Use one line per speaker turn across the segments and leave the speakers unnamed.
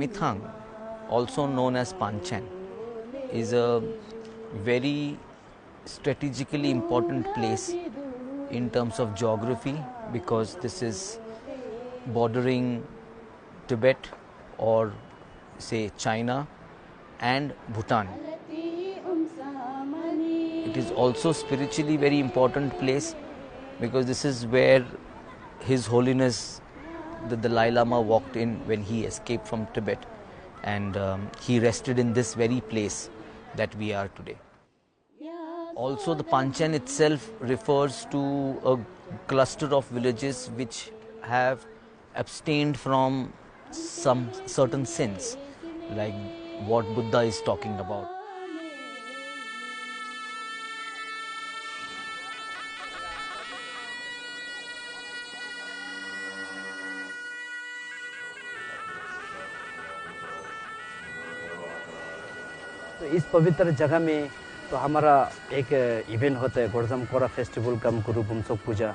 Zemithang, also known as Panchen, is a very strategically important place in terms of geography, because this is bordering Tibet, or say China, and Bhutan. It is also spiritually very important place, because this is where His Holiness the Dalai Lama walked in when he escaped from Tibet, and he rested in this very place that we are today. Also, the Panchen itself refers to a cluster of villages which have abstained from some certain sins, like what Buddha is talking about.
तो इस पवित्र जगह में तो हमारा एक event होता है गोर्जम कोरा फेस्टिवल कम गुरु बुमसोक पूजा।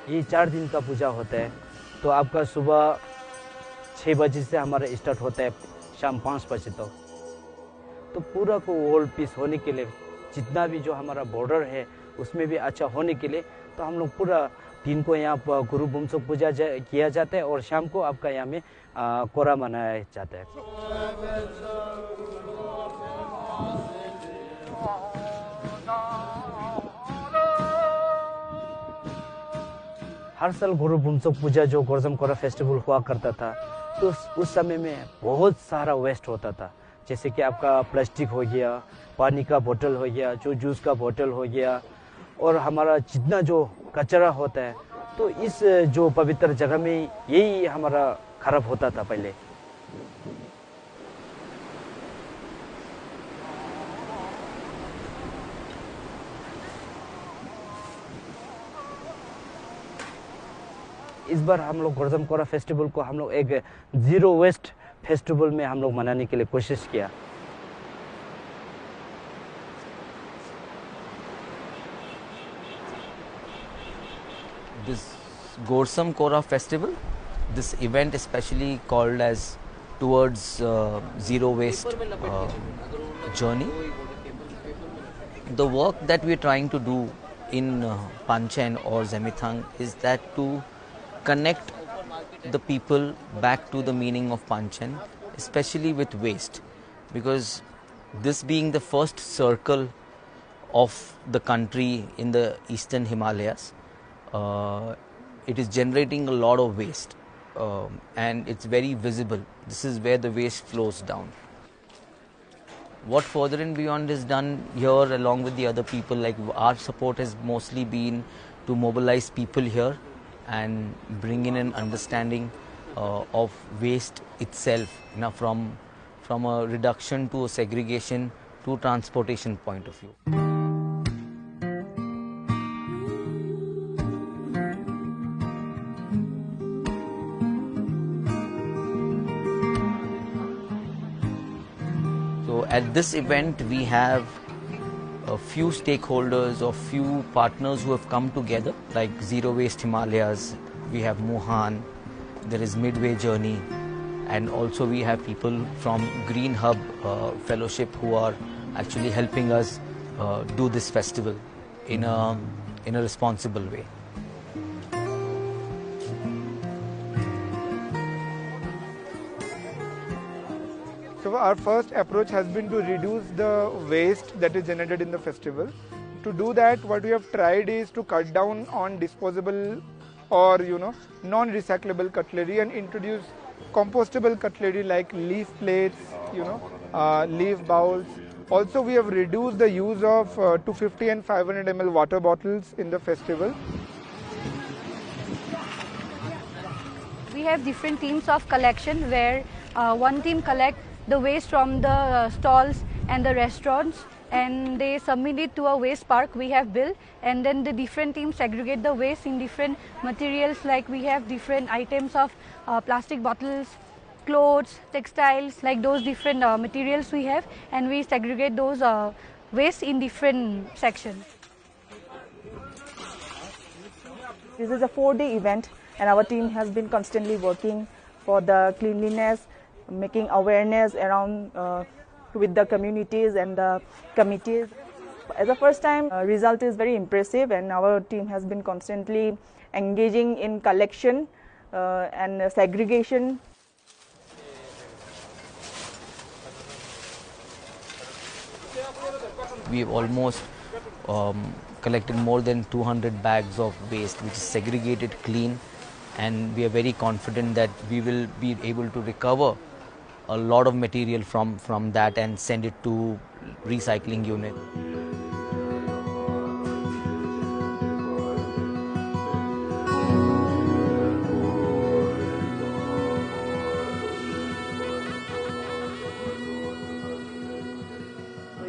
ये 4 दिन का पूजा होता है। तो आपका सुबह 6 बजे से हमारा स्टार्ट होता है शाम 5 बजे तक। तो पूरा को वर्ल्ड पीस होने के लिए जितना भी जो हमारा बॉर्डर है उसमें भी अच्छा होने के लिए तो हम लोग पूरा दिन को यहाँ पर गुरु बुमसोक पूजा किया जाता है और शाम को आपका यहाँ में कोरा मनाया जाता है। हर साल गुरु बुमसोक पूजा जो गोर्जम कोरा फेस्टिवल हुआ करता था तो उस समय में बहुत सारा वेस्ट होता था, जैसे कि आपका प्लास्टिक हो गया, पानी का बोतल हो गया, जो जूस का बोतल हो गया, और हमारा जितना जो कचरा होता है तो इस जो पवित्र जगह में यही हमारा खराब होता था पहले। इस बार हम लोग गोर्जम कोरा फेस्टिवल को हम लोग एक जीरो वेस्ट फेस्टिवल में हम लोग मनाने के लिए कोशिश किया।
This Gorsam Kora festival, this event especially called as towards zero waste journey. The work that we are trying to do in Panchen or Zemithang is that to connect the people back to the meaning of Panchen, especially with waste, because this being the first circle of the country in the eastern Himalayas, it is generating a lot of waste and it's very visible. This is where the waste flows down. What further and beyond is done here along with the other people, like our support has mostly been to mobilize people here and bring in an understanding of waste itself, from a reduction to a segregation to transportation point of view. So at this event we have a few stakeholders or few partners who have come together, like Zero Waste Himalayas, we have Mohan, there is Midway Journey, and also we have people from Green Hub Fellowship who are actually helping us do this festival in a responsible way.
So our first approach has been to reduce the waste that is generated in the festival. To do that, what we have tried is to cut down on disposable or non-recyclable cutlery and introduce compostable cutlery like leaf plates, leaf bowls. Also, we have reduced the use of 250 and 500 ml water bottles in the festival.
We have different teams of collection where one team collects the waste from the stalls and the restaurants, and they submit it to a waste park we have built, and then the different teams segregate the waste in different materials, like we have different items of plastic bottles, clothes, textiles, like those different materials we have, and we segregate those waste in different sections.
This is a 4-day event, and our team has been constantly working for the cleanliness, making awareness around with the communities and the committees. As a first time, result is very impressive, and our team has been constantly engaging in collection and segregation.
We've almost collected more than 200 bags of waste, which is segregated clean, and we are very confident that we will be able to recover a lot of material from that and send it to recycling unit.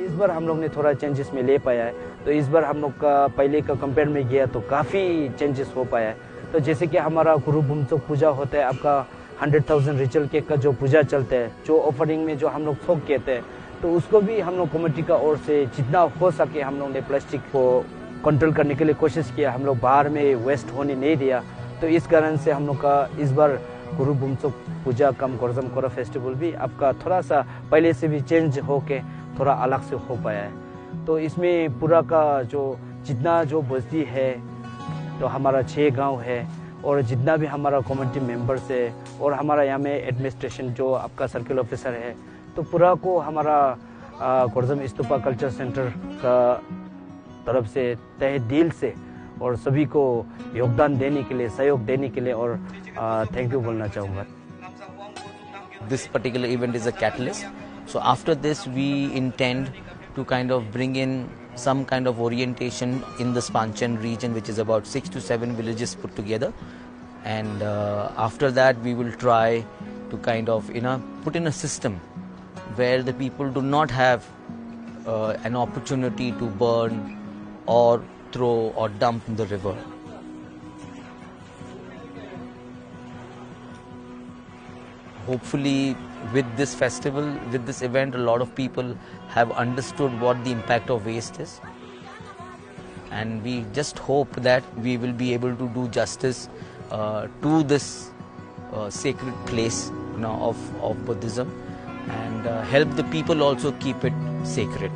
इस बार हम लोग ने थोड़ा changes में ले पाया है, तो इस बार हम लोग का पहले का कंपेयर में गया तो काफ़ी चेंजेस हो पाया है। तो जैसे कि हमारा गुरु बुमचोक पूजा होता है, आपका 100,000 रिचुअल केक का जो पूजा चलता है, जो ऑफरिंग में जो हम लोग थोक कहते हैं, तो उसको भी हम लोग कमेटी का ओर से जितना हो सके हम लोग ने प्लास्टिक को कंट्रोल करने के लिए कोशिश किया। हम लोग बाहर में वेस्ट होने नहीं दिया, तो इस कारण से हम लोग का इस बार गुरु बुमचोक पूजा कम गोर्जम कोरा फेस्टिवल भी आपका थोड़ा सा पहले से भी चेंज होके थोड़ा अलग से हो पाया है। तो इसमें पूरा का जो जितना जो बस्ती है, तो हमारा 6 गांव है, और जितना भी हमारा कम्युनिटी मेंबर्स है, और हमारा यहाँ में एडमिनिस्ट्रेशन जो आपका सर्किल ऑफिसर है, तो पूरा को हमारा गोर्जम स्तूपा कल्चर सेंटर का तरफ से तहे दिल से और सभी को योगदान देने के लिए, सहयोग देने के लिए और थैंक यू बोलना चाहूँगा।
This particular event is a catalyst. So after this, we intend to kind of bring in some kind of orientation in the Spanchan region, which is about 6 to 7 villages put together. And after that, we will try to kind of put in a system where the people do not have an opportunity to burn or throw or dump in the river. Hopefully, with this festival, with this event, a lot of people have understood what the impact of waste is. And we just hope that we will be able to do justice to this sacred place of Buddhism, and help the people also keep it sacred.